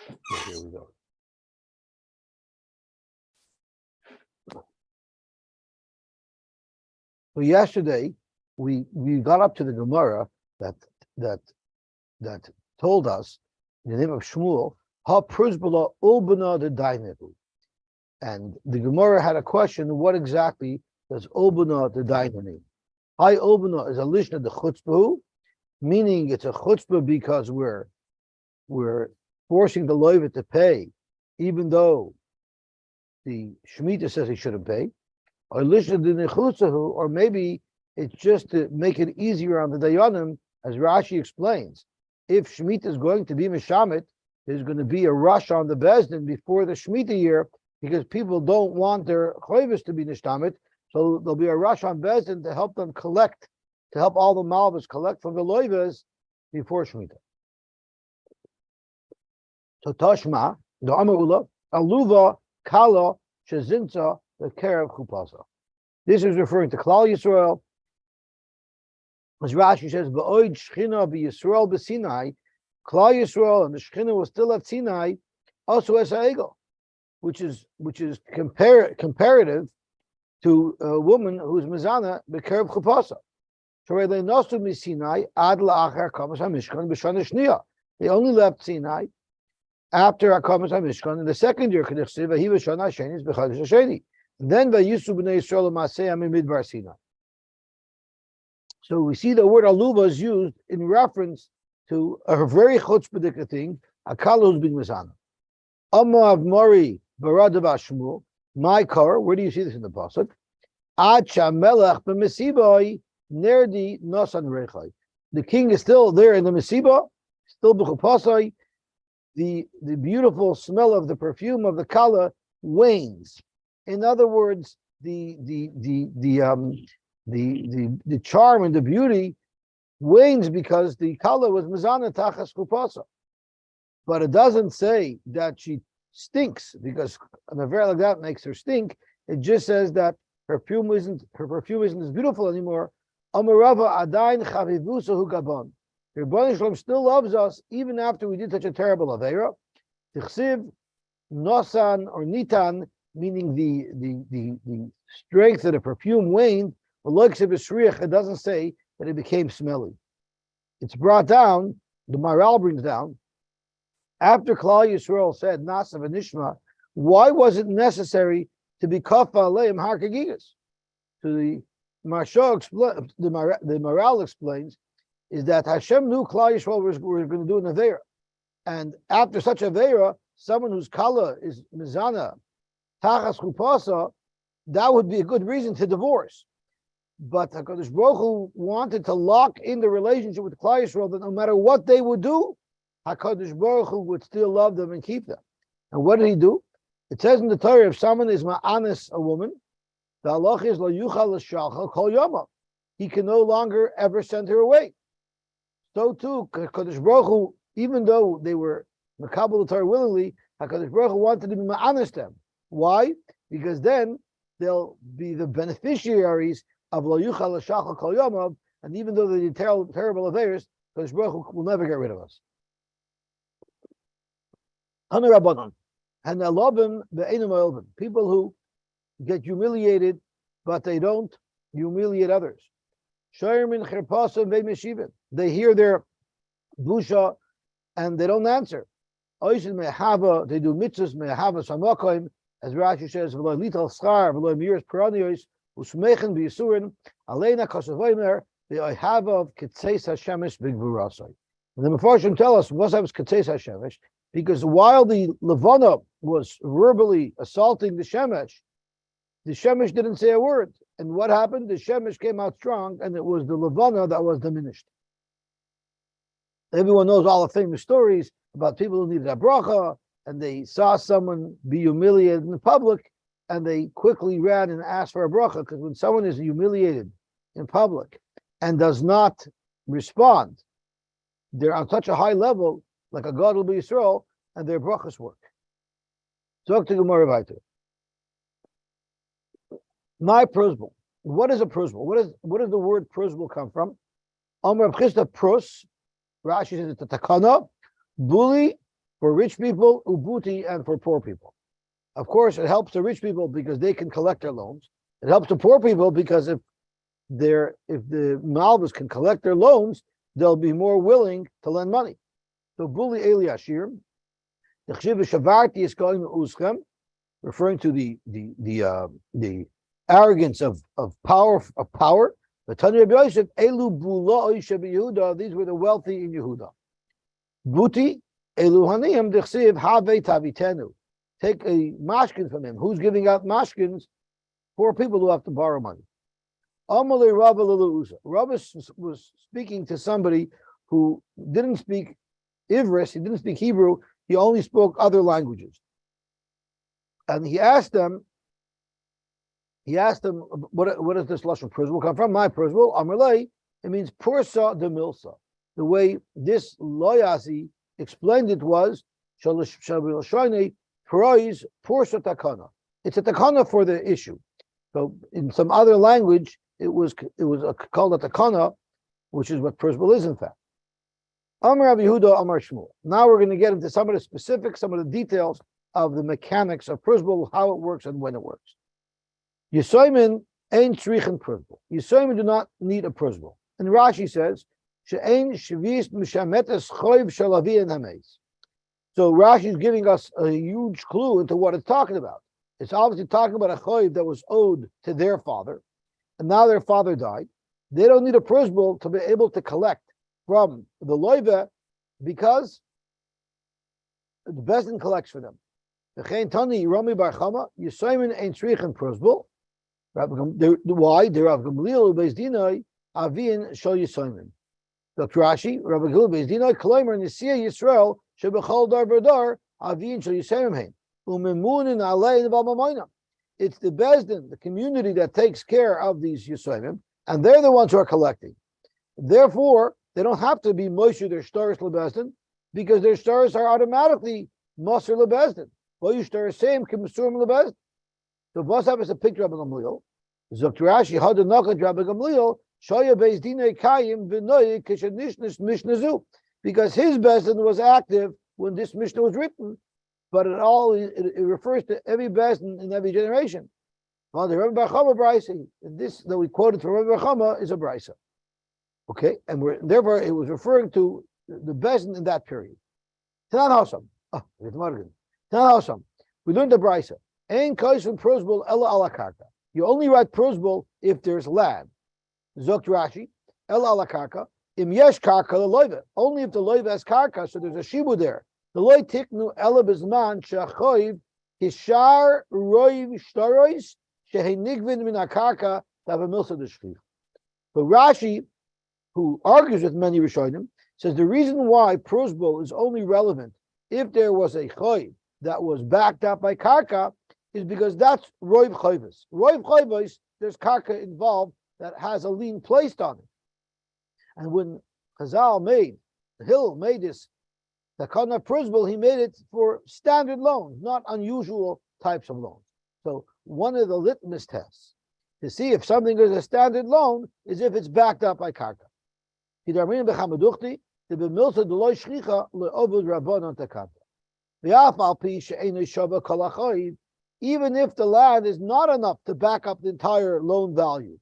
So here we go. So yesterday we got up to the Gemara that told us in the name of Shmuel, Ha Pruzbala Ulbana the Dainahu. And the Gemara had a question, what exactly does Ulbana the Dainahu mean? Hi Ulbana is a lishna the chutzpah, meaning it's a chutzpah because we're forcing the loiva to pay, even though the Shemitah says he shouldn't pay. Or lishna the nechutzahu, or maybe it's just to make it easier on the dayanim, as Rashi explains. If Shemitah is going to be mishamit, there's going to be a rush on the Bezdin before the Shemitah year, because people don't want their choivos to be nishtamit, so there'll be a rush on Bezdin to help them collect, to help all the malvas collect from the loivas before Shemitah. So Tashma, the Amar Aluva, Kala, Shezinza, the Kerev Chupasa. This is referring to Klal Yisrael. As Rashi says, Ba'oid Shechina b'Yisrael b'Sinai, Klal Yisrael and the Shechina was still at Sinai, also as Egel, which is comparative to a woman who's mezana b'Kerev Chupasa. They only left Sinai after Akamas HaMishkan in the second year. Then Vayisu b'nei Yisrael Masei Midbar Sinai. So we see the word aluva is used in reference to a very chutzpah thing, a kala who's being mezana. Amav Mori Baradav Shmuel, my car. Where do you see this in the pasuk? Ad Shamelech b'Mesibai Nerdi Nosan Rechai. The king is still there in the Mesiba, still b'Chupasai. The beautiful smell of the perfume of the kala wanes. In other words, the charm and the beauty wanes because the kala was mezana tachas kupasa. But it doesn't say that she stinks, because an affair like that makes her stink. It just says that her perfume isn't as beautiful anymore. Amarava adain chavivusa hu gabon. The Rebbeinu Shalom still loves us even after we did such a terrible aveira. Tichsiv nosan or nitan, meaning the strength of the perfume waned. It doesn't say that it became smelly. It's brought down, the Maral brings down, after Klal Yisrael said Nasav and Nishma, why was it necessary to be kafa aleim har kagigas? So the Maral explains is that Hashem knew Klal Yisrael was going to do an aveira, and after such aveira, someone whose kala is mizana tachas chupasa, that would be a good reason to divorce. But HaKadosh Baruch Hu wanted to lock in the relationship with Klal Yisrael, that no matter what they would do, HaKadosh Baruch Hu would still love them and keep them. And what did he do? It says in the Torah, if someone is ma'anis, a woman, the halach is lo yuchal l'shalcha kol yoma. He can no longer ever send her away. So too, HaKadosh Baruch Hu, even though they were makabel the Torah willingly, HaKadosh Baruch Hu wanted to be ma'anis them. Why? Because then they'll be the beneficiaries of lo yuchal l'shalcha kol yoma, and even though they did terrible affairs, HaKadosh Baruch Hu will never get rid of us. And people who get humiliated, but they don't humiliate others. They hear their busha and they don't answer. They do mitzvahs, as Rashi says, and the Mefarshim tell us what happens Ketzeis HaShemesh, because while the Levana was verbally assaulting the Shemesh didn't say a word. And what happened? The Shemesh came out strong, and it was the Levana that was diminished. Everyone knows all the famous stories about people who needed a bracha, and they saw someone be humiliated in the public, and they quickly ran and asked for a bracha, because when someone is humiliated in public and does not respond, they're on such a high level, like a God will be Yisrael, and their brachas work. Talk to Gemara weiter. My prosbul. What is a prosbul? What does the word prosbul come from? Amar B'chista pros. Rashi says it's a takana. Buli for rich people, ubuti, and for poor people. Of course, it helps the rich people because they can collect their loans. It helps the poor people because if the Malvas can collect their loans, they'll be more willing to lend money. So Buli Eli Ashir, the Chshiv Shavarti is going Uschem, referring to the arrogance of power. The Tanya Rabbi Yosef, Elu Bula Yehuda, these were the wealthy in Yehuda. Buti, Elu Haniyim, the Chshiv Have Tavitenu. Take a mashkin from him. Who's giving out mashkins? Poor people who have to borrow money. Amalei Rabba Luluza. Rabba was speaking to somebody who didn't speak Ivris, he didn't speak Hebrew, he only spoke other languages. And he asked them, what does this lashon Prizbul come from? My Prizbul, Amalei, it means Pursa de Milsa. The way this Loyasi explained it was, Shalashone Pursa Takana. It's a takana for the issue. So in some other language, it was called a takana, which is what Prizbul is in fact. Amar Rabbi Yehuda, Amar Shmuel. Now we're going to get into some of the specifics, some of the details of the mechanics of Prizbul, how it works and when it works. Yisoimin ain't tzrichen Prizbul. Yisoimin do not need a Prizbul. And Rashi says, she'ein shvis mishametes choiv shalavi and hameis. So Rashi is giving us a huge clue into what it's talking about. It's obviously talking about a choiv that was owed to their father, and now their father died. They don't need a Prizbul to be able to collect from the loiva because the Bezdin collects for them. V'chein tani Rami bar Chama Yisoimin ein tzrichen Prizbul. Why? The Rav Gamliel Beis Dinai Avin Shal Yisoimin. Dr. Rashi, Rav Gamliel Beis Dinai Kleimer Nisia Yisrael Shebechol Dar V'Dar Avin Shal Yisoimin Hein Umemunin Alei V'Mamoina. It's the Bezdin, the community that takes care of these Yisoimim, and they're the ones who are collecting. Therefore, they don't have to be Moshe their stars lebezdin because their stars are automatically Moser lebezdin. Well, you star same Kimsurim lebezdin. So Vasab is a picture of Gamliel. Dr. Rashi had a knockout Rabbi Gamliel Shoya Beis Dinei Kayim V'Noy Kishanishnis Mishnazu, because his bezdin was active when this Mishnah was written. But it refers to every bezdin in every generation. Well, the Rebbe Bar Chama Brisa, this that we quoted from Rebbe Bar Chama is a Brisa. Okay, and therefore it was referring to the bezdin in that period. Tanan Hasam. Tanan Hasam. We learned the Brisa. Ein kaisum Prizbul ela ala karka. You only write Prizbul if there's land. Zokt Rashi ela ala karka. Im yesh karka leloiva. Only if the loiva has karka, so there's a shibu there. The loy tiknu ela bezman shachoiv hishar roiv shtarois shehenigvin min akarka tavamilsa deshchif. So Rashi, who argues with many Rishonim, says the reason why Prizbul is only relevant if there was a choiv that was backed up by karka is because that's roiv choivus. Roiv choivus, there's karka involved that has a lien placed on it. And when Chazal made this Takana Prizbul, he made it for standard loans, not unusual types of loans. So one of the litmus tests to see if something is a standard loan is if it's backed up by karka. Even if the land is not enough to back up the entire loan value,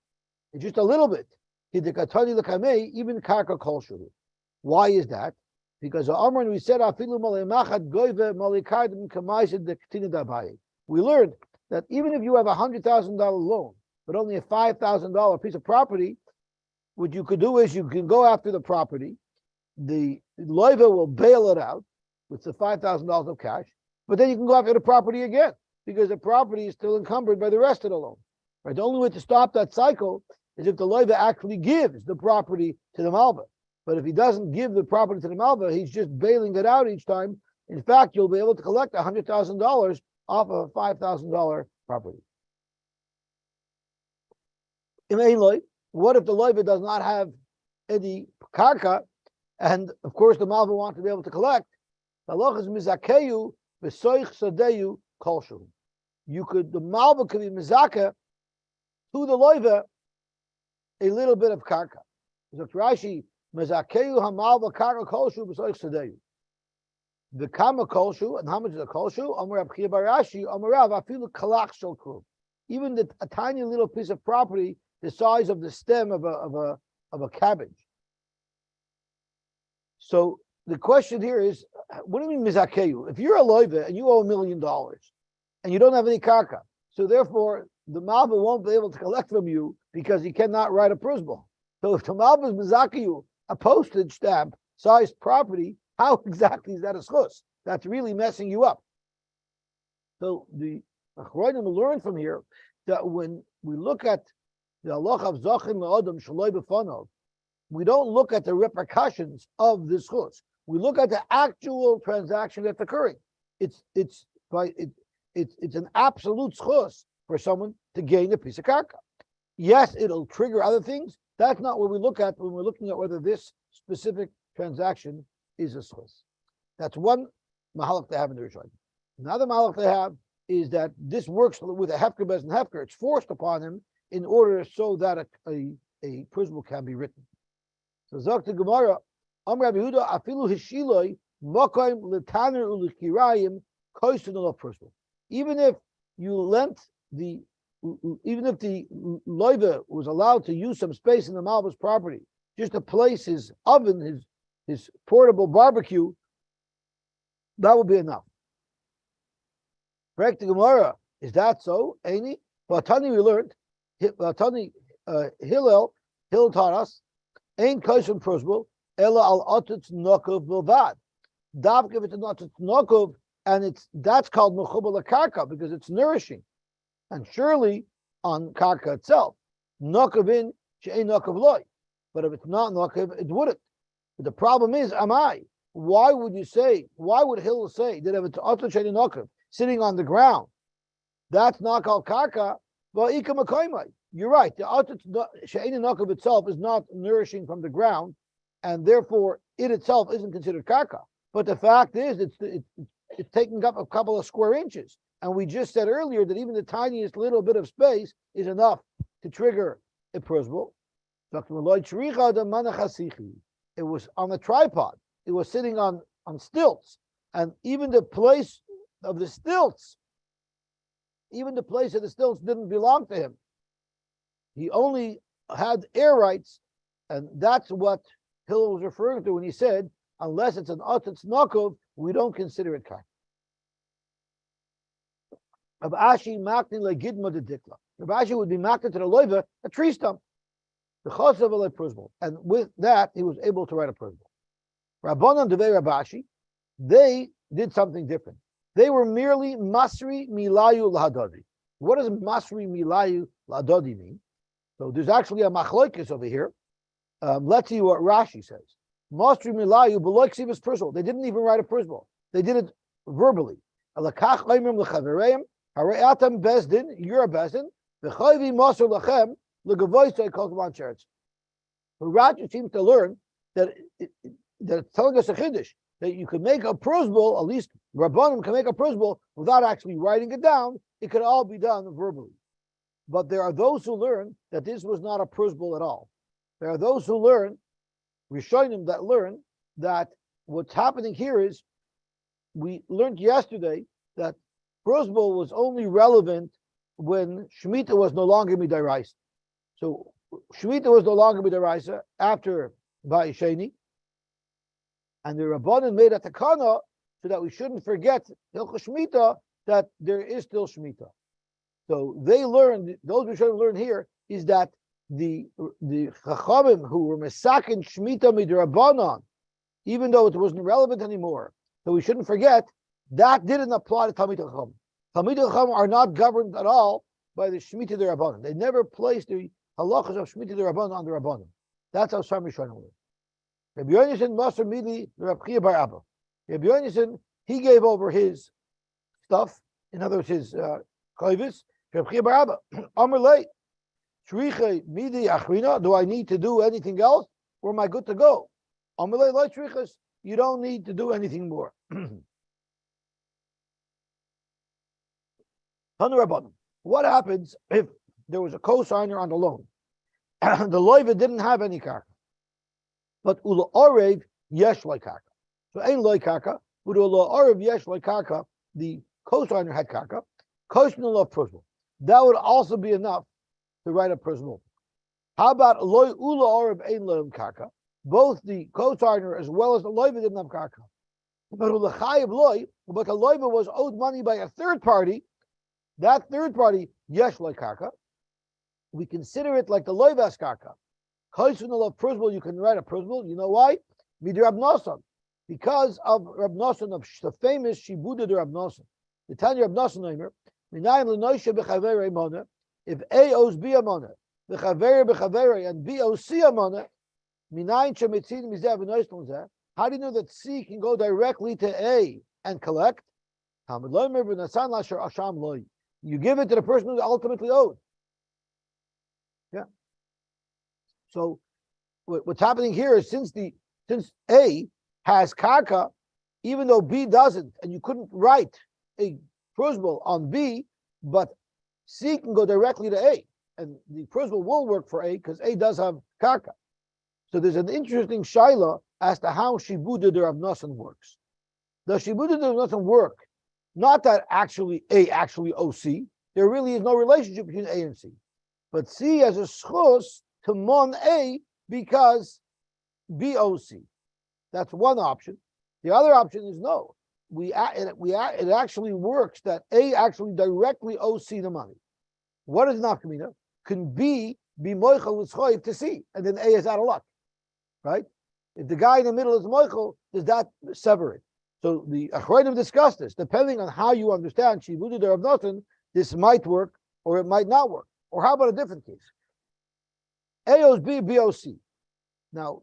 it's just a little bit. Even karka kolshuru. Why is that? Because Amran, we said we learned that even if you have $100,000 loan, but only a $5,000 piece of property, what you could do is you can go after the property. The loiva will bail it out with the $5,000 of cash, but then you can go after the property again because the property is still encumbered by the rest of the loan. Right? The only way to stop that cycle is if the loiva actually gives the property to the malva. But if he doesn't give the property to the malva, he's just bailing it out each time. In fact, you'll be able to collect $100,000 off of a $5,000 property. What if the loiva does not have any karka, and of course the malva wants to be able to collect? The malva could be mizaka to the loiva a little bit of karka. So Rashi, the The kama kolshu, and how much is the kolshu? Amar Rab Chia bar Ashi, Amar Rav, afilu kalach shel kruv. Even a tiny little piece of property, the size of the stem of a cabbage. So the question here is, what do you mean mizakeyu? If you're a loiva and you owe $1 million and you don't have any karka, so therefore the malva won't be able to collect from you because he cannot write a prusbul. So if the malva is mizakeyu, a postage stamp sized property, how exactly is that a schus? That's really messing you up. So the Achronim will learn from here that when we look at the halach of zachin la'adam shaloi b'fanov, we don't look at the repercussions of this schus. We look at the actual transaction that's occurring. It's an absolute schus for someone to gain a piece of karka. Yes, it'll trigger other things. That's not what we look at when we're looking at whether this specific transaction is a schus. That's one mahalach they have in the Rishonim. Another mahalach they have is that this works with a hefker bez and hefker. It's forced upon him in order so that a prusbul can be written. So Zok the Gemara, Amr Rabbi Yehuda afilu hishiloi mokaim letaner ulikirayim koisun olav prusbul. Even if the loiva was allowed to use some space in the malva's property just to place his oven, his portable barbecue, that would be enough. Correct the Gemara, is that so? Aini? Vatani we learned, Vatani Hillel taught us, Ain Koshem Prusbul, Ella al Otutz Nokov Bilvad. Dav give it to Otutz Nokov, and that's called Mechubal Karka because it's nourishing. And surely on Karka itself, Nokovin, She'ain Nokov Loy. But if it's not Nokov, it wouldn't. But the problem is, why would Hillel say that if it's Otutz She'ain Nokov, sitting on the ground, that's not called karka, but you're right. The she'ein nakav itself is not nourishing from the ground, and therefore it itself isn't considered karka. But the fact is, it's taking up a couple of square inches, and we just said earlier that even the tiniest little bit of space is enough to trigger a prusbul. It was on a tripod. It was sitting on stilts, and even the place of the stilts didn't belong to him. He only had air rights, and that's what Hillel was referring to when he said, unless it's an Otutz Nokov, we don't consider it karka. Rav Ashi maknin legidma de dikla. Rav Ashi would be maknin to the loiva, a tree stump. The chosav alei prusbul. And with that, he was able to write a prusbul. Rabbanan devei Rav Ashi, they did something different. They were merely masri milayu lahadadi. What does masri milayu lahadadi mean? So there's actually a machlokes over here. Let's see what Rashi says. Masri milayu b'lo ksivas prusbul. They didn't even write a prusbul. They did it verbally. Alakach oimrim lechavereim hareatam bezdin. You're a bezdin. V'chayvi masr lachem legavoisay kol kavan sheretz. Rashi seems to learn that it's telling us a chiddush that you could make a prusbul, at least Rabbanim can make a prusbul without actually writing it down. It could all be done verbally. But there are those who learn that this was not a prusbul at all. There are those who learn, Rishonim that learn that what's happening here is, we learned yesterday that prusbul was only relevant when Shemitah was no longer midaraisa. So Shemitah was no longer midaraisa after Vayisheni. And the Rabbanan made a takana so that we shouldn't forget Hilchos Shemitah, that there is still Shemitah. So they learned, those we should learn here, is that the Chachamim who were Mesakin Shemitah midrabanan, even though it wasn't relevant anymore, so we shouldn't forget, that didn't apply to Talmidei Chacham. Talmidei Chacham are not governed at all by the Shemitah D'Rabbanan. They never placed the halachas of Shemitah D'Rabbanan on the Rabbanan. That's how some Rishonim learn. Rabbi Yonasan Maser Mili Rab Chia bar Abba. Rabbi Yonasan, he gave over his stuff, in other words, his chayvis, Rab Chia bar Abba. Amar lei, shrichei midi achrina. Do I need to do anything else, or am I good to go? Amar lei lo shrichas. You don't need to do anything more. What happens if there was a co-signer on the loan? The loiva didn't have any karka, but ula orev yesh loy karka. So ein loy karka. The cosigner had karka. Koshnu principle. That would also be enough to write a principle. How about loy ula orib ein loyim karka? Both the cosigner as well as the loiva didn't have karka. But the loiva was owed money by a third party. That third party, yesh loy karka. We consider it like the loivas karka. Koshnu of principle, you can write a principle. You know why? Midir Rab Nosson. Because of Rab Nosson, of the famous Shibuda de Rab Nosson. The Tanya Rab Nosson Omer, if A owes B amona, and B owes C amona, how do you know that C can go directly to A and collect? You give it to the person who's ultimately owed. Yeah. So what's happening here is since A has karka, even though B doesn't, and you couldn't write a principle on B, but C can go directly to A, and the principle will work for A because A does have karka. So there's an interesting shaila as to how Shibuda de Rav Nosson works. Does Shibuda de Rav Nosson work? Not that actually A actually owes C. There really is no relationship between A and C, but C has a schus to mon A because B owes C. That's one option. The other option is no. It actually works that A actually directly owes C the money. What is nafkamina? Can B be moichel with schoif to C, and then A is out of luck, right? If the guy in the middle is moichel, does that sever it? So the achronim discussed this. Depending on how you understand Shibuda de Rav Nosson, this might work or it might not work. Or how about a different case? A owes B, B owes C. Now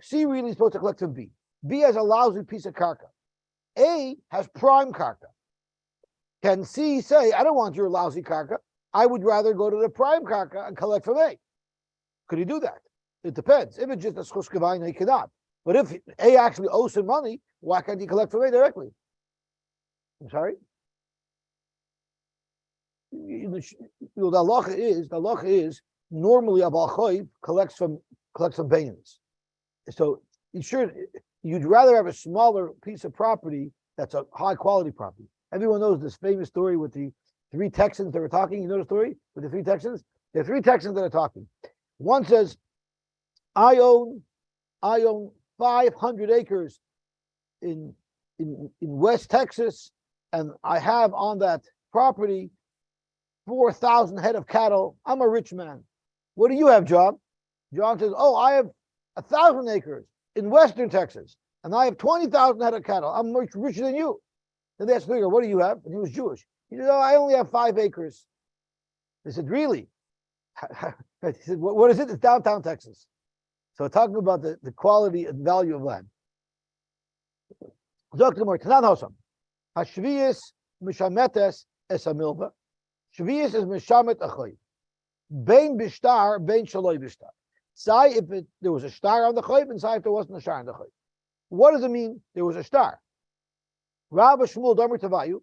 C really is supposed to collect from B. B has a lousy piece of karka. A has prime karka. Can C say, I don't want your lousy karka. I would rather go to the prime karka and collect from A. Could he do that? It depends. If it's just a schus kavayna, he cannot. But if A actually owes him money, why can't he collect from A directly? I'm sorry? The halacha is normally a balchoiv collects from bayins. So you'd rather have a smaller piece of property that's a high quality property. Everyone knows this famous story with the three Texans that were talking. You know the story with the three Texans? There are three Texans that are talking. One says, I own 500 acres in West Texas, and I have on that property 4,000 head of cattle. I'm a rich man. What do you have, John? John says, oh, I have 1,000 acres in Western Texas, and I have 20,000 head of cattle. I'm much richer than you. Then they asked the figure, what do you have? And he was Jewish. He said, oh, I only have 5 acres. They said, really? He said, what is it? It's downtown Texas. So talking about the quality and value of land. Hashviyis mishametes es hamilva. Shviyis is mishamet achoy. Bein bishtar, bein shaloi bishtar. Say if there was a star on the choyv, and say if there wasn't a star on the choyv. What does it mean? There was a star. Rabbi Shmuel Domer Tavayu.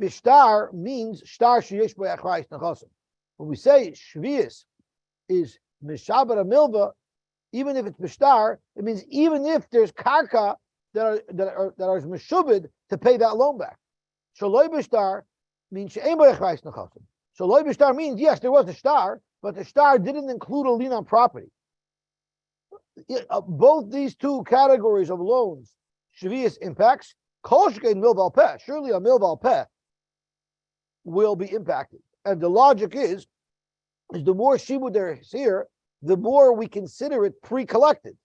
Bishtar means star sheyesh bo achrayis nechasim. When we say shviyis is mishamet hamilva, even if it's bishtar, it means even if there's karka that are meshubed to pay that loan back. Shaloi bishtar means she'ein bo achrayis nechasim. Shaloi bishtar means yes, there was a star, but the star didn't include a lien on property. Both these two categories of loans, shvius impacts. Kol shkein milval peh. Surely a milval peh will be impacted, and the logic is the more shibud there is here, the more we consider it pre-collected.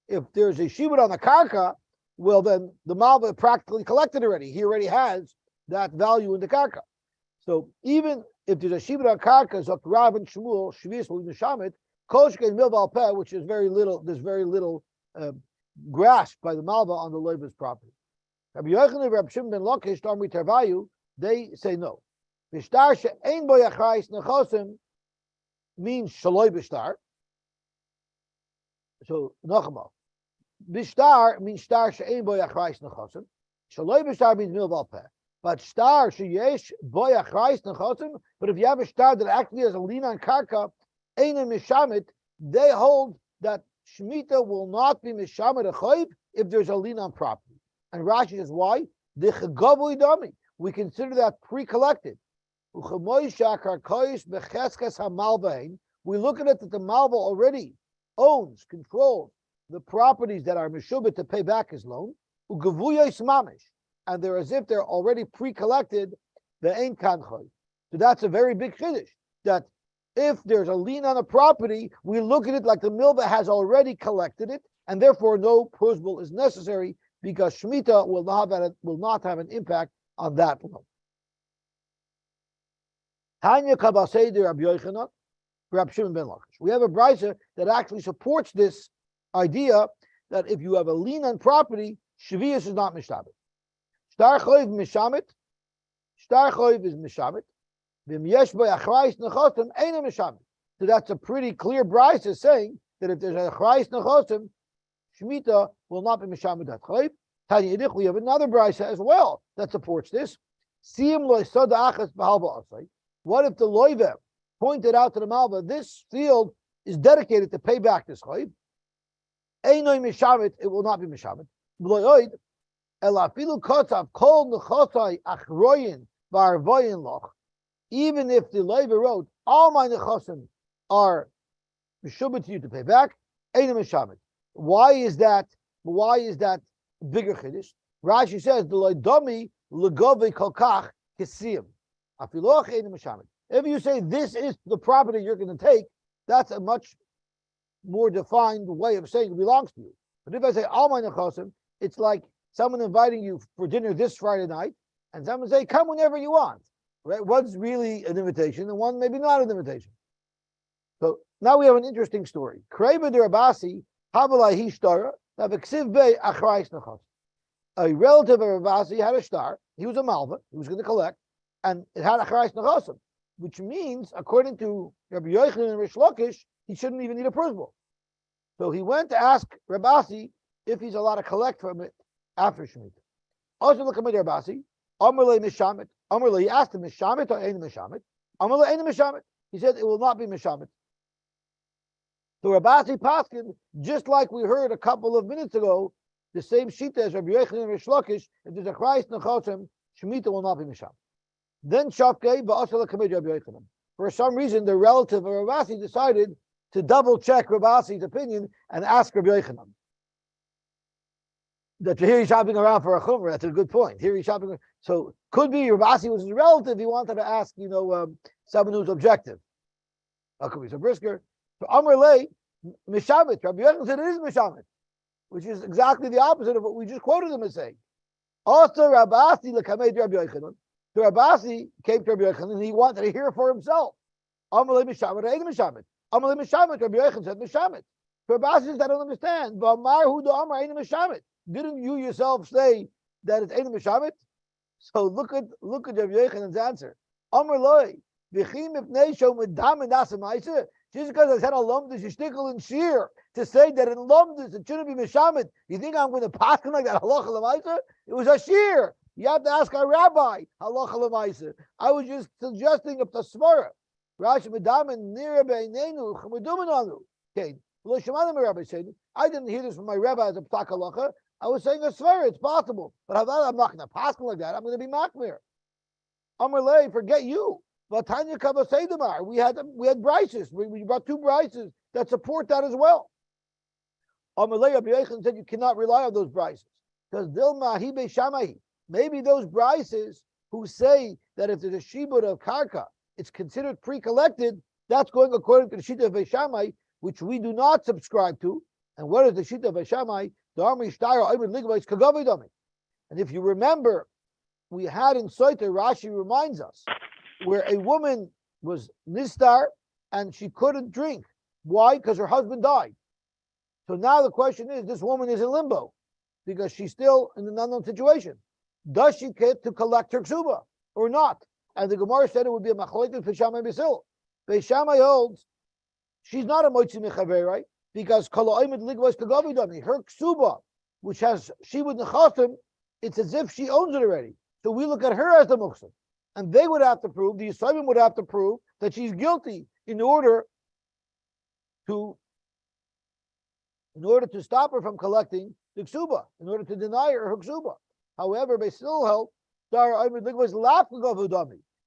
If there's a shibud on the karka, well then the malva practically collected already. He already has that value in the karka. So even if there's a shibud on karka, Zok Rav and Shmuel, shvius l'nishamet, kol shkein milval peh, which is very little. There's very little grasp by the malva on the loiva's property. Rabbi Yochanan and Rabbi Shimon ben Lakish, Tamri Tarvayu, they say no. Bishtar she'ein bo yachrayis nechosim means shaloi bishtar. So nochmal, bishtar means star she'ein bo yachrayis nechosim. Shaloi bishtar means milval peh. But star sheyesh bo yachrayis nechosim. But if you have a star that actually has a lien on karka, ein mishamet, they hold that shmita will not be mishamet a chayv if there's a lien on property. And Rashi says, why? The chagavui dami. We consider that pre-collected. We look at it that the Malva already owns, controls the properties that are meshubit to pay back his loan. And they're as if they're already pre-collected. The ein kanchoy. So that's a very big chiddush. That if there's a lien on a property, we look at it like the milva has already collected it, and therefore no prosbul is necessary because shmita will not have an impact on that loan. Tanya kabasei de Rabbi Yochanan, Rabbi Shimon ben Lakish. We have a brisa that actually supports this idea that if you have a lien on property, shvius is not mishabit. Shtar choiv mishabit. Shtar choiv is mishabit. V'im yesh bo achrayis nechosim eina mishabit. So that's a pretty clear brisa saying that if there's a achrayis nechosim, shmita will not be mishabit that choiv. Tanya yidich, we have another brisa as well that supports this. Siyim lo yisod achas b'halba asay. What if the loive pointed out to the Malva, this field is dedicated to pay back this chayv? Einoi mishabit, it will not be mishabit. Bloyoid, elafilu kotzav kol nechosai achroyin v'arvoyin loch. Even if the loive wrote, all my nechosim are mishubit to you to pay back, einoi mishabit. Why is that? Why is that bigger chiddush? Rashi says the loidami legove kolkach kisiyim. If you say this is the property you're going to take, that's a much more defined way of saying it belongs to you. But if I say all my nechosim, it's like someone inviting you for dinner this Friday night, and someone say come whenever you want. Right? One's really an invitation, and one maybe not an invitation. So now we have an interesting story. Kreva de Rabasi Habalai Hishtara Naviksiv Bey Achrayis Nechosim. A relative of Rabasi had a star. He was a malva. He was going to collect. And it had a achrayis nechosim, which means, according to Rabbi Yochanan and Rish Lakish, he shouldn't even need a prosbul. So he went to ask Rabasi if he's allowed to collect from it after Shemitah. Also, look at Rabasi. Amrle mishamet. Amrle, he asked him, mishamet or ein mishamet? Amrle ein mishamet. He said it will not be mishamet. So Rabasi paskin, just like we heard a couple of minutes ago, the same shita as Rabbi Yochanan and Rish Lakish, if there's a achrayis nechosim, Shemitah will not be mishamet. Then Shafkei ba'asala kamei Rabbi Yochanan. For some reason, the relative of Rabasi decided to double check Rabasi's opinion and ask Rabbi Yochanan. That here he's shopping around for a chumrah. That's a good point. Here he's shopping. So could be Rabasi was his relative. He wanted to ask, someone who's objective. Could be some brisker. So Amr Lei mishamet. Rabbi Yochanan said it is mishamet, which is exactly the opposite of what we just quoted him as saying. Also Rabasi lekamei Rabbi Yochanan. So Rabasi came to Rabbi Yochanan and he wanted to hear for himself. Amalei mishamet, egin mishamet. Amalei mishamet, Rabbi Yochanan said mishamet. So Rabasi says, I don't understand. V'amar hu da'amar egin mishamet. Didn't you yourself say that it's egin mishamet? So look at Rabbi Yochanan's answer. Amar loy v'chim ipnei sho medam and asamaisa. Just because I said a lumdus, you shtickle and shear to say that in lumdus it shouldn't be mishamet. You think I'm going to pass him like that halacha l'maisa? It was a shear. You have to ask our rabbi, halacha l'maisa. I was just suggesting a tasvara. Rashi medamen nira beinenu chumudumen anu. Okay, I didn't hear this from my rabbi as a ptak halacha. I was saying a svara. It's possible, but I'm not going to pass him like that. I'm going to be makmir. Amarlei, forget you. Vatanya kavaseidamar. We had brises. We brought two brises that support that as well. Amarlei Rabbi Yochanan said you cannot rely on those brises because dilma hi beishamahi. Maybe those brises who say that if there's a shibud of karka, it's considered pre-collected, that's going according to the shita of Beishamai, which we do not subscribe to. And what is the shita of Beishamai? And if you remember, we had in Soita, Rashi reminds us, where a woman was nistar and she couldn't drink. Why? Because her husband died. So now the question is, this woman is in limbo because she's still in an unknown situation. Does she get to collect her ksuba or not? And the Gemara said it would be a machlokes Beishamai Basil. Beishamai holds she's not a moitzi mechaverai because kol oimed ligvos kagavidami. Her ksuba, which has shibud nechasim, it's as if she owns it already. So we look at her as the muktzah, and they would have to prove, the Yisraelim would have to prove that she's guilty in order to stop her from collecting the ksuba in order to deny her ksuba. However, they still held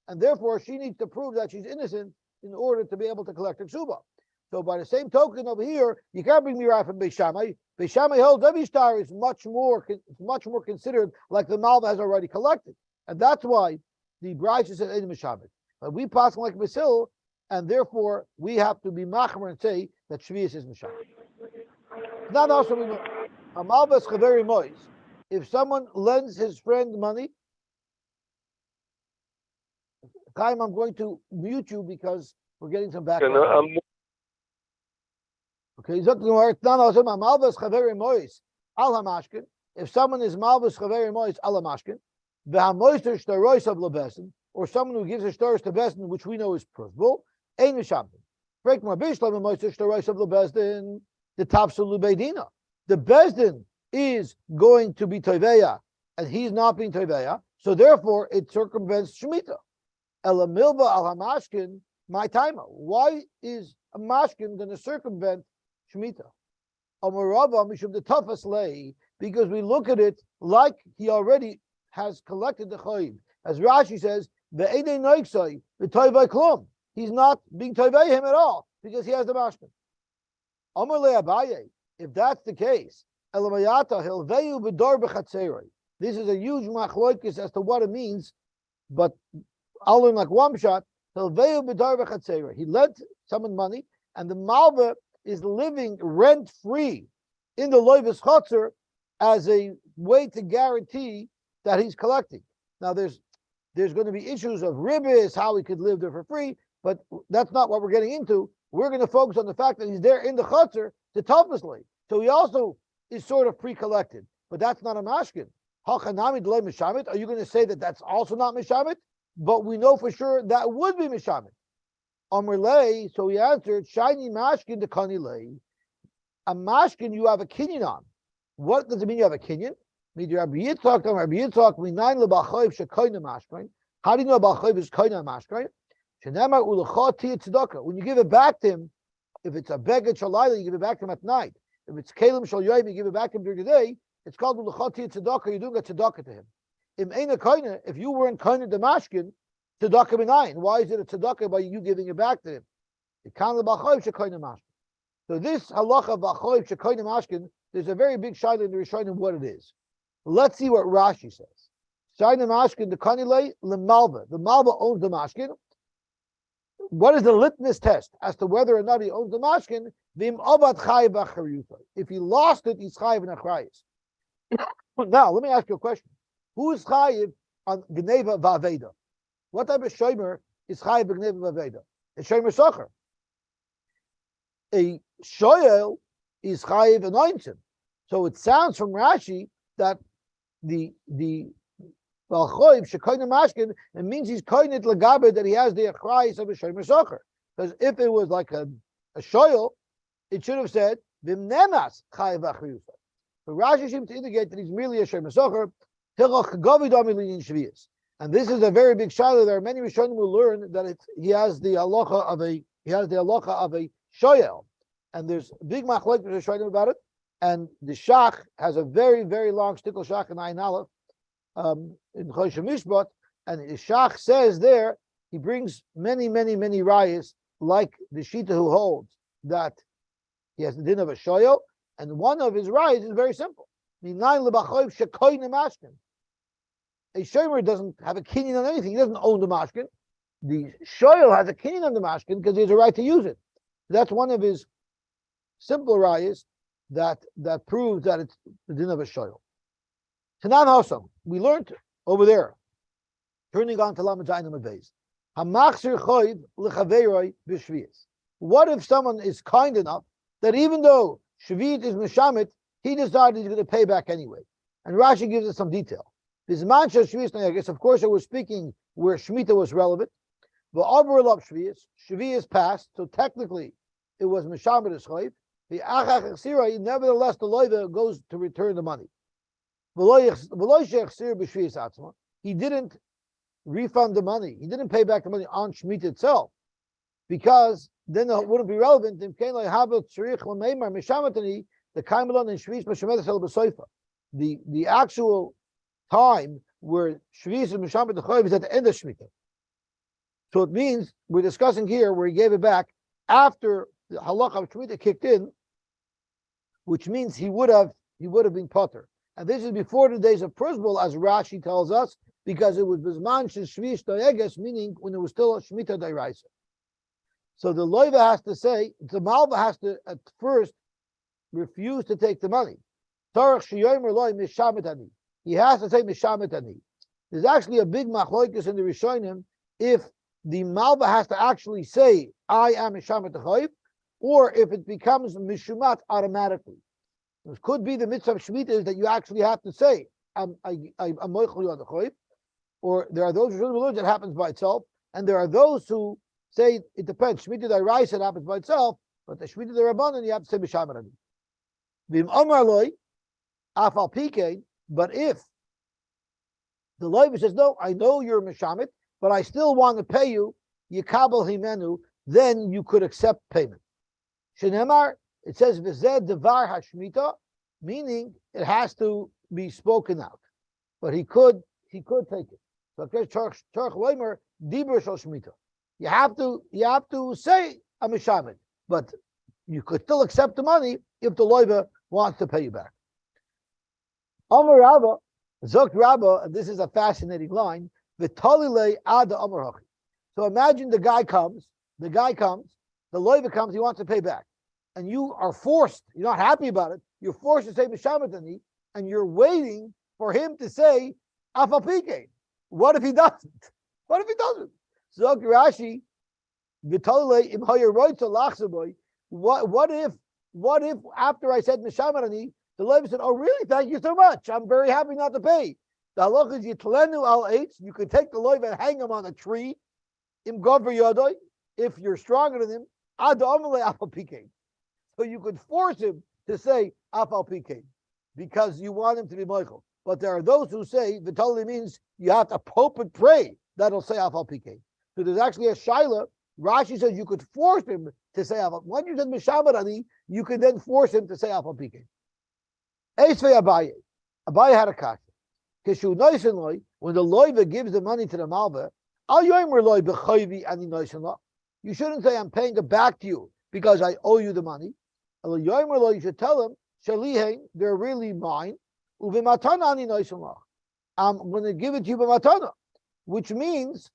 and therefore she needs to prove that she's innocent in order to be able to collect her ksuba. So by the same token over here, you can't bring mirah from Beis Shammai. Beis Shammai holds every star is much more considered like the malva has already collected, and that's why the Brayso said Ein Mishamet. But we pass like Basil, and therefore we have to be machmer and say that Shvius is Mishamet. Now also we know a malva is chaveri mois. If someone lends his friend money, Chaim, I'm going to mute you because we're getting some background. Okay, if someone is malvus chaveri mois al hamashkin, v'hamoister shtarois of lebesin, or someone who gives a shtaros to besin, which we know is provable, ein mishamtin. Break my bishlam moister shtarois of lebesin, the tapsul lubeidina. The bezdin is going to be toiveya, and he's not being toiveya, so therefore it circumvents shemitah. Elamilba al hamashkin, my timer. Why is a mashkin going to circumvent Shemitah? Amarava mishum the toughest lay, because we look at it like he already has collected the chayiv. As Rashi says, ve'edei noiksai v'toivai klum. He's not being toivei him at all because he has the mashkin. Amar le Abaye, if that's the case, elamayata hilveyu b'dor b'chatzeroi. This is a huge machloikis as to what it means, but I'll learn like one shot. Hilveyu b'dor b'chatzeroi. He lent someone money, and the malva is living rent-free in the loivus chotzer as a way to guarantee that he's collecting. Now, there's going to be issues of ribbis, how he could live there for free, but that's not what we're getting into. We're going to focus on the fact that he's there in the chotzer to toughestly. So he also is sort of pre-collected, but that's not a mashkin. Hachanami d'loi mishamit. Are you going to say that that's also not mishamit? But we know for sure that would be mishamit. Amrlei, so he answered, shiny mashkin the kani lei. A mashkin you have a kinyan on. What does it mean you have a kinyan? How do you know b'chayiv is koina mashkin? When you give it back to him, if it's a beged shalayla, you give it back to him at night. If it's kelim shal yoyim, you give it back to him during the day. It's called ulachati tzedakah. You're doing a tzedakah to him. If you weren't koina the mashkin, tzedakah b'nayin. Why is it a tzedakah by you giving it back to him? So this halacha b'chayiv shekoina mashkin, there's a very big shayla in the Rishonim what it is. Let's see what Rashi says. Shayna mashkin the kanilei lemalva. The malva owns the mashkin. What is the litmus test as to whether or not he owns the mashkin? If he lost it, he's chayiv in achrayis. Now, let me ask you a question. Who is chayiv on gneva v'aveda? What type of shomer is chayiv b'gneva v'aveda? A shomer socher. A shoyel is chayiv and oinsim. So it sounds from Rashi that the Valchoiv shekoina mashkin, it means he's koinit legabe that he has the achrayis of a shomer socher. Because if it was like a shoyel, it should have said v'mnemas chayiv achriyusa. So Rashi seems to indicate that he's merely a shomer socher. And this is a very big shayla. There are many Rishonim who learn that he has the halacha of a shoyel, and there's a big machlek Rishonim about it. And the Shach has a very, very long shtickle Shach in Ayin Aleph in Chosh Mishpat, and the Shach says there he brings many rayas like the Shita who holds that he has the din of a shoyel, and one of his rayas is very simple. A shomer doesn't have a kinyan on anything; he doesn't own the mashkin. The shoyel has a kinyan on the mashkin because he has a right to use it. That's one of his simple rayas that proves that it's the din of a shoyel. Tanan Hasam, we learned over there, turning on to Lamed Zayin Amud Beis. Hamachzir choiv lechaveiroi b'shviyas. What if someone is kind enough that even though shviyat is mishamit, he decided he's going to pay back anyway? And Rashi gives us some detail. This mancha shviyas, I guess, of course, I was speaking where Shemitah was relevant. The overlap shviyas passed, so technically it was mishamit as choiv. The achach chsira, nevertheless, the loiva goes to return the money. He didn't refund the money. He didn't pay back the money on Shemitah itself, because then it wouldn't be relevant. the Kaimelon and Shvis Meshamet Sel B'Soifa. The actual time where Shvis and Meshamet the Chayiv is at the end of Shemitah. So it means we're discussing here where he gave it back after the halakha of Shemitah kicked in, which means he would have been potter. And this is before the days of Prusbul, as Rashi tells us, because it was Bizman Shvish Doyeges, meaning when it was still a Shemitah Dairaisa. So the loiva has to say, the malva has to at first refuse to take the money. He has to say mishametani. There's actually a big machloikus in the Rishonim if the malva has to actually say I am mishamet chayiv, or if it becomes mishumat automatically. It could be the mitzvah of Shemitah is that you actually have to say I'm moichel on the chayiv, or there are those that happens by itself, and there are those who say it depends. Shemitah Dairaisa it happens by itself, but the Shemitah Darabanan you have to say mishametani. V'im amar loy afal pikein. But if the loiva says, no, I know you're mishamet, but I still want to pay you, yikabel himenu, then you could accept payment. Shenemar, it says, v'zed devar hashmita, meaning it has to be spoken out. But he could take it. So Tzarech loimer, dibur shel shmita. You have to say a mishamet, but you could still accept the money if the loiva wants to pay you back. Amar Rabba, Zokt Rabba, and this is a fascinating line, V'talile ada Amar Hachi. So imagine the guy comes, the loiva comes, he wants to pay back. And you are forced, you're not happy about it, you're forced to say Mishamatani, and you're waiting for him to say Afal Pikein. What if he doesn't? Zokt Rashi, V'talile im hayar roitza lachsaboy. What if after I said Mishamatani, the loiva said, oh, really? Thank you so much. I'm very happy not to pay. The halach is yitlenu al eitz. You could take the loiva and hang him on a tree. Im gover yodoi. If you're stronger than him, ad amalei afal pikein. So you could force him to say afal pikein because you want him to be moichel. But there are those who say vitali means you have to hope and pray that'll say afal pikein. So there's actually a shaila. Rashi says you could force him to say afal. When you said mishamarani, you could then force him to say afal pikein. Abaye had a kasha. When the loiva gives the money to the malva, you shouldn't say I'm paying it back to you because I owe you the money. You should tell him, they're really mine. I'm going to give it to you b'matana, which means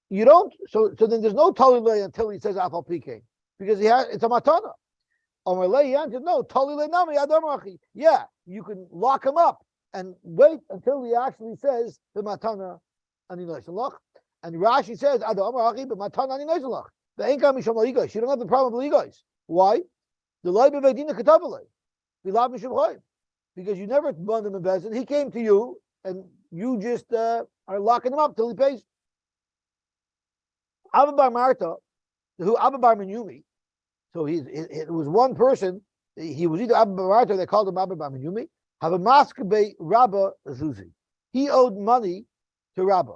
you don't. So then there's no talilei until he says afal pikein because it's a matana. No, yeah, you can lock him up and wait until he actually says the matana ani noiselach. And Rashi says, but matana ani noiselach. The ain't misham ligos. You don't have the problem with ligos. Why? The loiba ve'dina katavalei. Bilav mishum choyim. Because you never bond him in bezin. He came to you, and you just are locking him up till he pays. Abba bar Marta, who Abba bar Menyumi. So it was one person. He was either Abba Barata, they called him Abba Bar Menyumi. Have a mask be Rabba Zuzi. He owed money to Rabba.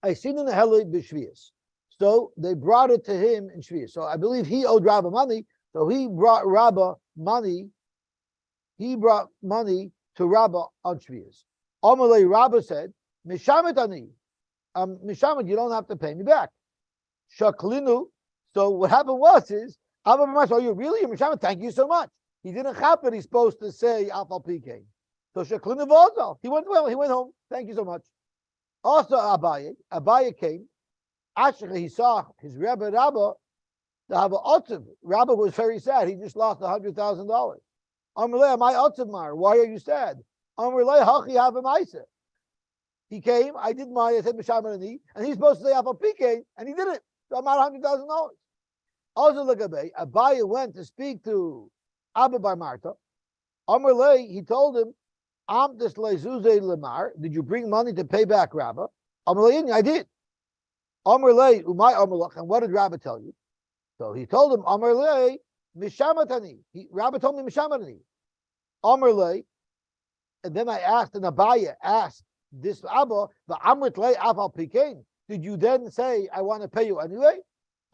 I seen in the Heli b'Shvius. So they brought it to him in Shvius. So I believe he owed Rabba money. So he brought Rabba money. He brought money to Rabba on Shvius. Amalei Rabba said, Mishamet ani. Mishamet, you don't have to pay me back. Shaklinu. So what happened was oh, you really Mishamet? Thank you so much. He didn't happen. He's supposed to say Afal Pikein. So Shaklinu v'ozal. He went well. He went home. Thank you so much. Also Abaye came. Actually, he saw his Rebbe Rabba to have an otzav. Rabba was very sad. He just lost $100,000. Amrullah, my otzav, why are you sad? Amrullah, hachi have a ma'aser. He came, I did mine, I said Mishamarani, and he's supposed to say Afal Pikein, and he didn't. So I'm out $100,000. Also, look at Abaye went to speak to Abba Bar Marta. Amr he told him, Am this lezuze lemar, did you bring money to pay back Rabba? Amr I did. Amr umay Amr and what did Rabba tell you? So he told him, Amr Mishamatani. Rabba told me Mishamatani. Amr and then I asked, and Abaye asked, this Abba, the Amrit Afal Pikein. Did you then say, I want to pay you anyway?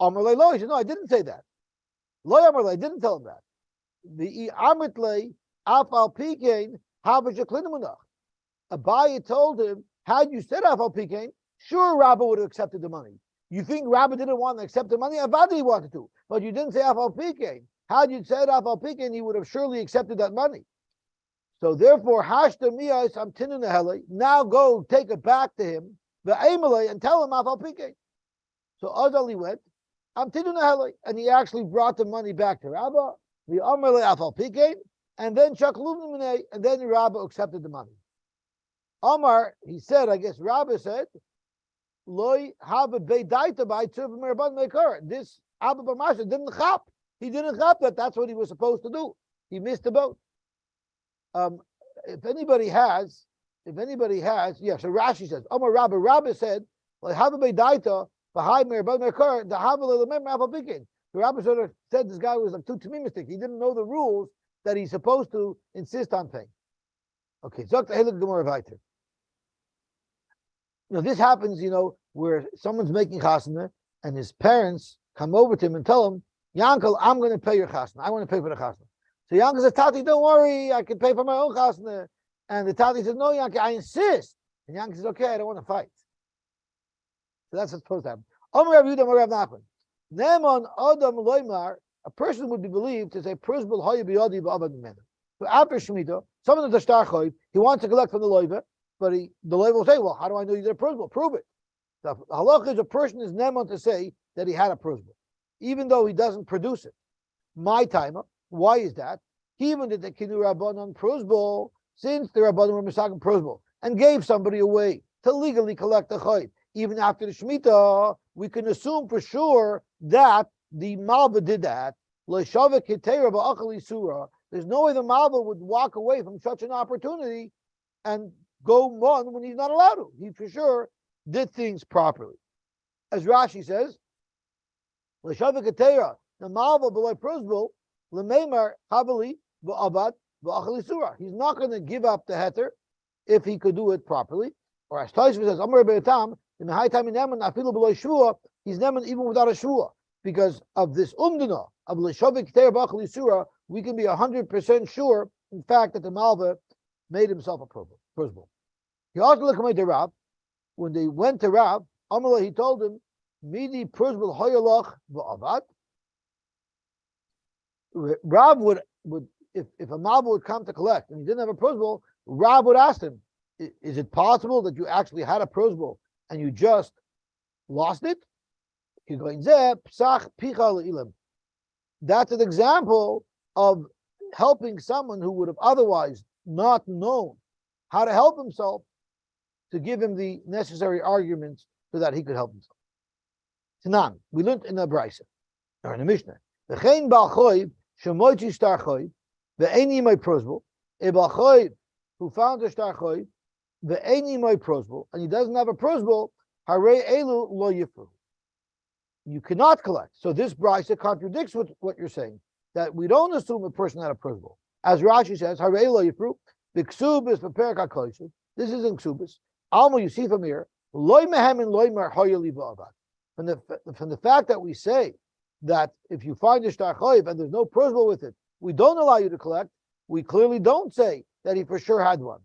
Amar le lo. He said, no, I didn't say that. Lo Amar le, I didn't tell him that. The Amrit le afal pikein havish klinamunach. Abaye told him, had you said afal pikein, sure, Rabba would have accepted the money. You think Rabba didn't want to accept the money? Avadi wanted to, but you didn't say afal pikein. Had you said afal pikein, he would have surely accepted that money. So therefore, hashta miyas amtinu nehele. Now go take it back to him, the aimale, and tell him afal pikein. So Adali went, amtinu nehele, and he actually brought the money back to Rabba. The amale afal pikein, and then shaklum minei, and then Rabba accepted the money. Amar, he said, I guess Rabba said, Loi have a beidaita by tzurv merban mekar. This Abba Bamasha didn't chap. He didn't chap that. That's what he was supposed to do. He missed the boat. If anybody has, yeah. So Rashi says, Amar Rabba said, Loi have a beidaita behind merban mekar. The have a lemem Abba Bikin. The Rabba sort of said this guy was like too mistik. He didn't know the rules that he's supposed to insist on paying. Okay, so this happens, where someone's making chasna and his parents come over to him and tell him, Yankel, I'm going to pay your chasna. I want to pay for the chasna. So Yankel says, Tati, don't worry, I can pay for my own chasna. And the Tati says, no, Yankel, I insist. And Yankel says, okay, I don't want to fight. So that's what's supposed to happen. A person would be believed to say, so after Shemitah, someone of the Shtar Choiv, he wants to collect from the loiva, but the loiva will say, well, how do I know you did a prosbul? Prove it. The halach is a person is nemon to say that he had a prosbul, even though he doesn't produce it. My timer, why is that? He even did the kinu rabbanon prosbul, since the rabbanon were misakim prosbul, and gave somebody away to legally collect the choiv. Even after the Shemitah, we can assume for sure that the Malva did that. There's no way the Malva would walk away from such an opportunity and go one when he's not allowed to. He for sure did things properly. As Rashi says, the Malva below prosbul, Lememar Havali Abad V'achali Surah. He's not going to give up the heter if he could do it properly. Or as Taisva says, Amar Be'etam, in the high time in Neman, Afilu below Shua, he's Neman even without a Shua. Because of this umdana of L'shavik Teir B'achali Surah, we can be 100% sure, in fact, that the Malva made himself a prosbul. He also looked at the Rav. When they went to Rav, Amala, he told him, Midi prosbul hoyalach v'avad. Rav would if a Malva would come to collect and he didn't have a prosbul, Rav would ask him, is it possible that you actually had a prosbul and you just lost it? That's an example of helping someone who would have otherwise not known how to help himself, to give him the necessary arguments so that he could help himself. Tanan, we learned in the Brisa, or in the Mishnah, V'chein bal choiv shemoichi shtar choiv ve'eni my prosbul, a bal choiv who found a shtar choiv ve'eni my prosbul, and he doesn't have a prosbul, harei elu lo yifru. You cannot collect. So this Brisa contradicts with what you're saying, that we don't assume a person had a prosbul. As Rashi says, harei lo yifru, the ksub is prepared kakoishu. This is in ksubis. Alma, you see from here, loy mehem and loy mer hoyali ba'avad. From the fact that we say that if you find a shtar choiv and there's no prosbul with it, we don't allow you to collect. We clearly don't say that he for sure had one.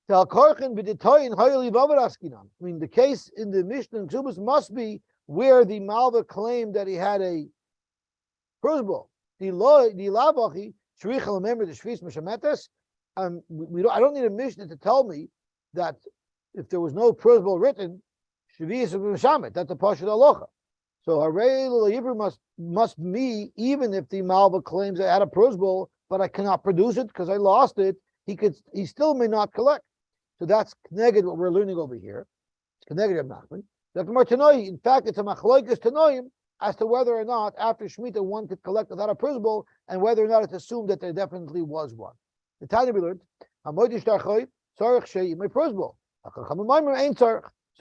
I mean, the case in the Mishnah and Ksubas must be where the Malva claimed that he had a prosbul. I don't need a Mishnah to tell me that if there was no prosbul written, that's the Pashut Alocha. So Harei Yibru must be, even if the Malva claims I had a prosbul, but I cannot produce it because I lost it, he still may not collect. So that's connected what we're learning over here. It's connected of Nachman. In fact, it's a machloikas tanoim as to whether or not after Shemitah one could collect without a prosbul, and whether or not it's assumed that there definitely was one. The Tanya we learned, so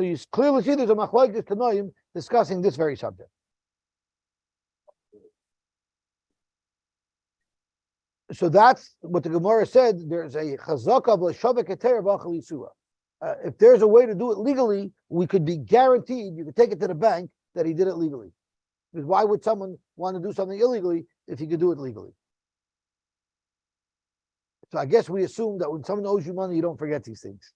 you clearly see there's a machloikas tanoim discussing this very subject. So that's what the Gemara said. There's a chazaka of l'shavek eter b'achal yisura. If there's a way to do it legally, we could be guaranteed, you could take it to the bank, that he did it legally. Because why would someone want to do something illegally if he could do it legally? So I guess we assume that when someone owes you money, you don't forget these things.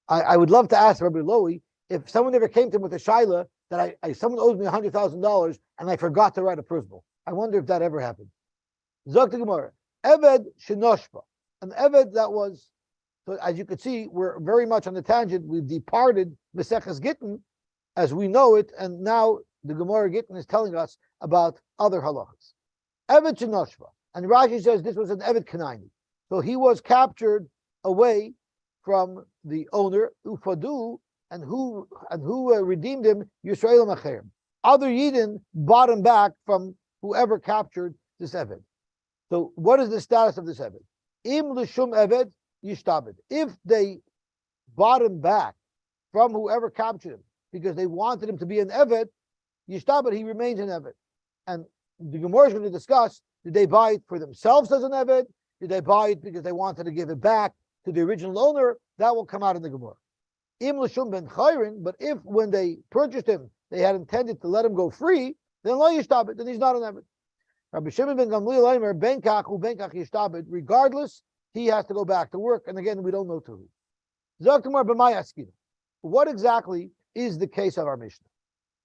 I would love to ask Rabbi Lowy if someone ever came to him with a shaila that someone owes me $100,000 and I forgot to write a principal. I wonder if that ever happened. Zok the Gemara, Eved Shenoshpa, an Eved that was. So as you can see, we're very much on the tangent. We've departed Meseches Gittin as we know it, and now the Gemara Gittin is telling us about other halachas. Eved Shenoshpa, and Rashi says this was an Eved Kanani. So he was captured away from the owner, Ufadu, and who redeemed him, Yisrael Macher. Other Yidden bought him back from whoever captured this Eved. So what is the status of this Eved? Im l'shum Eved yishtabed. If they bought him back from whoever captured him because they wanted him to be an Eved, yishtabed, he remains an Eved. And the Gemara is going to discuss, did they buy it for themselves as an Eved? Did they buy it because they wanted to give it back to the original owner? That will come out in the Gemara. Im l'shum ben chayrin, but if when they purchased him, they had intended to let him go free, then lo yishtabed, then he's not an Eved. Rabbi Shimon ben Gamliel Aimer, ben kach u ben kach yishtabed, regardless, he has to go back to work. And again, we don't know to who. Zaktamar b'may askina. What exactly is the case of our Mishnah?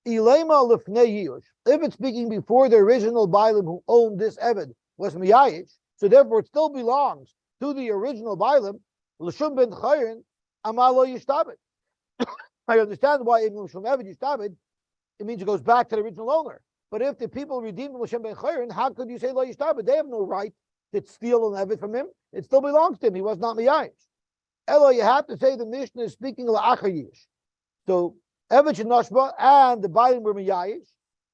Ilema lifnei yush. If it's speaking before the original Bailam who owned this Eved was miyayish, so therefore it still belongs to the original Bailam, l'shum ben chayrin, amal lo yishtabed. I understand why in l'shum Eved yishtabed, it means it goes back to the original owner. But if the people redeemed l'shum ben chayrin, how could you say lo yishtabed? They have no right to steal an Eved from him. It still belongs to him. He was not miyayish. Elo, you have to say the Mishnah is speaking la'achayish. So Eved Shenoshba and the Bailim were miyayish,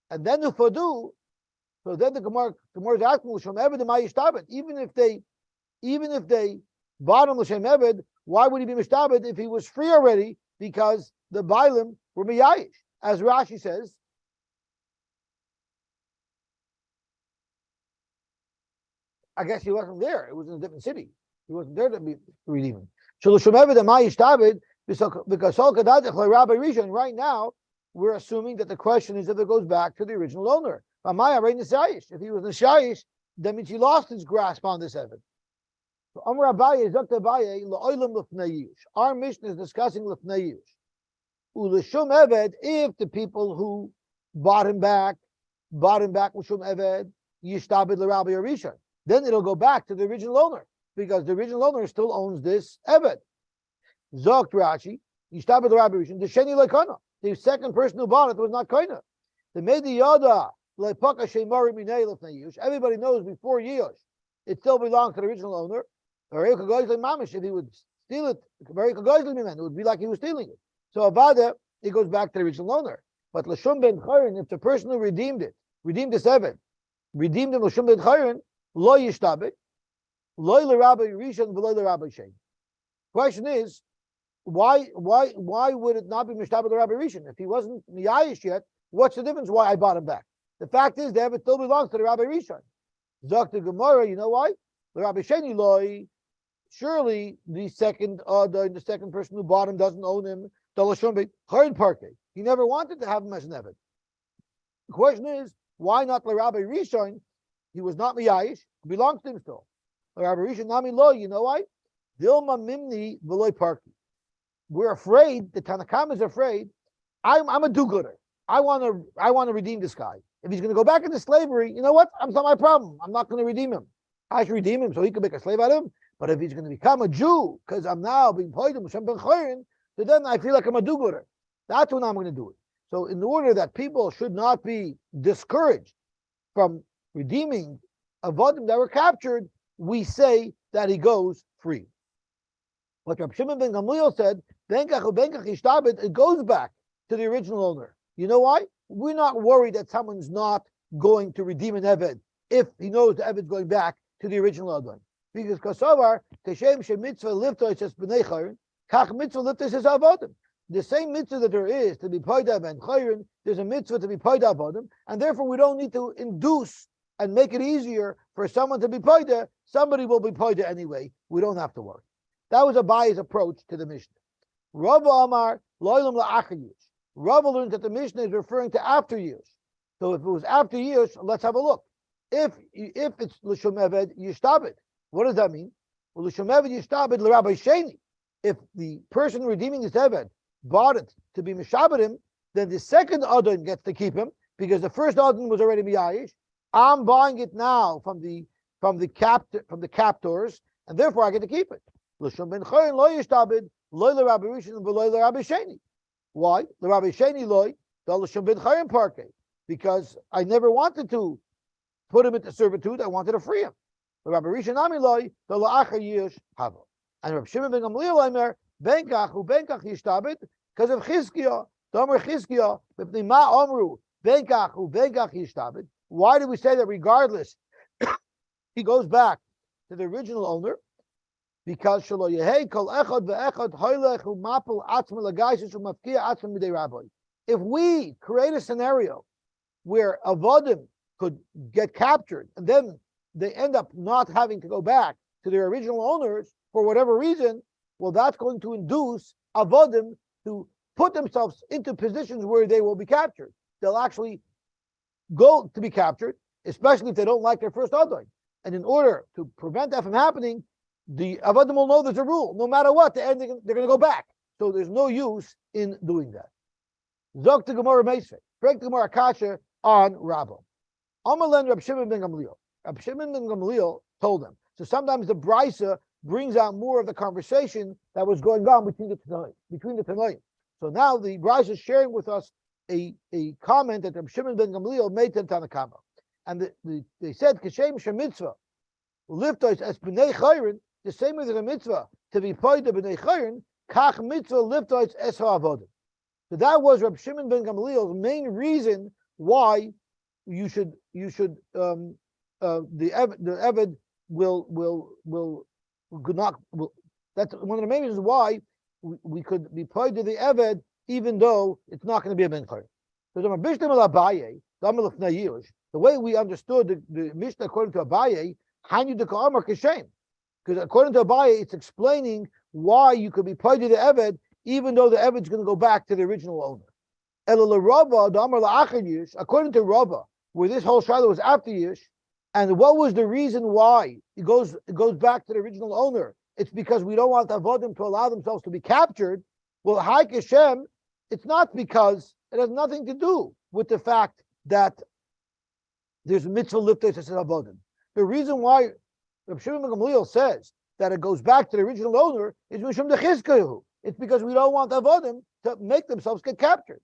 and then the Fadu. So then the Gemara is asking l'shem Eved ma'yishtabed. Even if they bought him l'shem Eved, why would he be mishtabed if he was free already? Because the Bailim were miyayish, as Rashi says. I guess he wasn't there. It was in a different city. He wasn't there to redeem him. So l'shem Eved ma'yishtabed. Because right now we're assuming that the question is if it goes back to the original owner. If he was Nishayish, that means he lost his grasp on this Eved. So our mission is discussing Lefnei U'Leshum Eved, if the people who bought him back L'Shum Eved, Yishtabed L'Rabbi Arishan, then it'll go back to the original owner because the original owner still owns this Eved. Zokt Rashi, Yishtabed L'Rabbi Arishan, the Sheni Lekana. The second person who bought it was not Kaina. The Medi Yada Lepaka Shemari Minei Lefnei Yush. Everybody knows before Yush, it still belonged to the original owner. Or if he would steal it, it would be like he was stealing it. So Avada, it goes back to the original owner. But L'Shum Ben Chayrin, if the person who redeemed this Eved, redeemed him L'Shum Ben Chayrin, Lo Yishtabed, Lo L'Rabbi Rishon, V'Lo L'Rabbi Shein. Question is, why would it not be Mishtabed L'Rabbi Rishon? If he wasn't Miyayish yet, what's the difference why I bought him back? The fact is, the Eved still belongs to the Rabbi Rishon. Zok the Gemara, you know why? The Rabbi Sheni Loi, surely the second person who bought him doesn't own him. He never wanted to have him as an Eved. The question is, why not the Rabbi Rishon? He was not Miyayish, belongs to him still. The Rabbi Rishon Nami Loi, you know why? Dilma Mimni V'Loi Parki. We're afraid, the Tanakam is afraid, I'm a do-gooder. I want to redeem this guy. If he's going to go back into slavery, you know what? It's not my problem. I'm not going to redeem him. I should redeem him so he can make a slave out of him. But if he's going to become a Jew, because I'm now being poisoned with ben Chayrin, so then I feel like I'm a do-gooder. That's when I'm going to do it. So in order that people should not be discouraged from redeeming avodim that were captured, we say that he goes free. What Reb Shimon ben Gamliel said, it goes back to the original owner. You know why? We're not worried that someone's not going to redeem an Eved if he knows the Eved's going back to the original owner. Because Kasavar, Kashem Shem Mitzvah Liftoy says B'nei Chayrin, Kach Mitzvah Liftoy says Avodim. The same mitzvah that there is to be Paida ben Chayrin, there's a mitzvah to be Paida Avodim, and therefore we don't need to induce and make it easier for someone to be Paida. Somebody will be Paida anyway. We don't have to worry. That was Abaye's approach to the Mishnah. Rava Amar Loilam La'achayush. Rava learned that the Mishnah is referring to after years. So if it was after Yush, let's have a look. If it's L'Shum Eved Yishtabed, what does that mean? Well, L'Shum Eved Yishtabed L'Rabbi Sheni. If the person redeeming his Eved bought it to be Mishabedim, then the second Adon gets to keep him because the first Adon was already Miyayish. I'm buying it now from the captors, and therefore I get to keep it. L'Shum Ben Chayin Lo Yishtabed Lo L'Rabbi Rishon V'Lo L'Rabbi Sheni. Why? L'Rabbi Sheni Lo L'Shum Ben Chayin Parke. Because I never wanted to put him into servitude, I wanted to free him. Rabbi Rishon Amiloi, the La'achar Yish Hava. And Rabbi Shimon ben Gamliel Aimer, Benkach Yishtabed, because of Chizkiah, Domer Chizkiah, B'pnei Ma Omru, Benkach Yishtabed. Why do we say that regardless, he goes back to the original owner? Because Shelo Yehei Kol Echad Ve'echad Hoylech U'Mapel Atzma L'Gaisus U'Mafkia Atzma Midei Rabbi. If we create a scenario where avodim could get captured and then they end up not having to go back to their original owners for whatever reason, well, that's going to induce avodim to put themselves into positions where they will be captured. They'll actually go to be captured, especially if they don't like their first adon. And in order to prevent that from happening, the avodim will know there's a rule. No matter what, they're going to go back. So there's no use in doing that. Zok to Gemara Meisvei. Break the Gemara Kasha on Rabbah. Amalen Rab Shimon ben Gamliel. Rab Shimon ben Gamliel told them. So sometimes the Brisa brings out more of the conversation that was going on between the Tanoim. So now the Brisa is sharing with us a comment that Rab Shimon ben Gamliel made to the Tanakama. And they said, Kashem Shemitzvah, liftois as b'nei chayrin, the same as a mitzvah to be paid to b'nei chayrin, kach mitzvah liftois es ha'avodim. So that was Rab Shimon ben Gamliel's main reason why the Eved will not. That's one of the main reasons why we could be paid to the Eved even though it's not going to be a ben chayrin. So the way we understood the Mishnah according to Abaye, because according to Abaye, it's explaining why you could be paid to the Eved even though the Eved is going to go back to the original owner. According to Rava, where this whole Shiloh was after Yish, and what was the reason why it goes back to the original owner? It's because we don't want the Avodim to allow themselves to be captured. Well, Haik Hashem, it's not because it has nothing to do with the fact that there's a mitzvah liftos as Avodim. The reason why Reb Shimon ben Gamliel says that it goes back to the original owner is Mishum Dechizkahu. It's because we don't want the Avodim to make themselves get captured.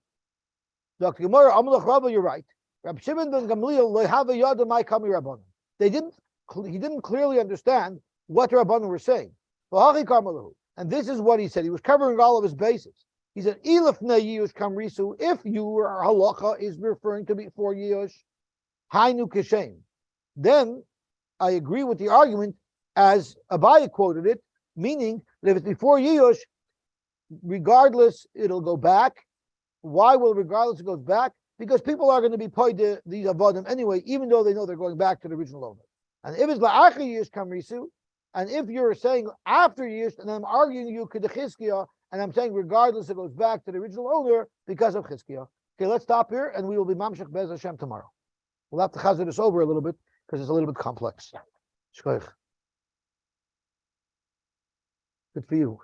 Dr. Gemara, Amalach Rabba, you're right. Reb Shimon ben Gamliel lehava yada mai kami Rabbanim. He didn't clearly understand what the Rabbanim were saying. And this is what he said. He was covering all of his bases. He said, Ilif neyush kamrisu, if your halacha is referring to before Yush, hainu kishem. Then I agree with the argument as Abaye quoted it, meaning that if it's before Yush, regardless, it'll go back. Why will regardless it goes back? Because people are going to be paid to these avodim anyway, even though they know they're going back to the original owner. And if it's la'achar Yush kamrisu, and if you're saying after Yush, and I'm arguing you kedechizkiah, and I'm saying regardless it goes back to the original owner because of Chizkiah. Okay, let's stop here, and we will be mamshech Be'ez Hashem tomorrow. We'll have to chazir this over a little bit because it's a little bit complex. Shkoich. Good for you.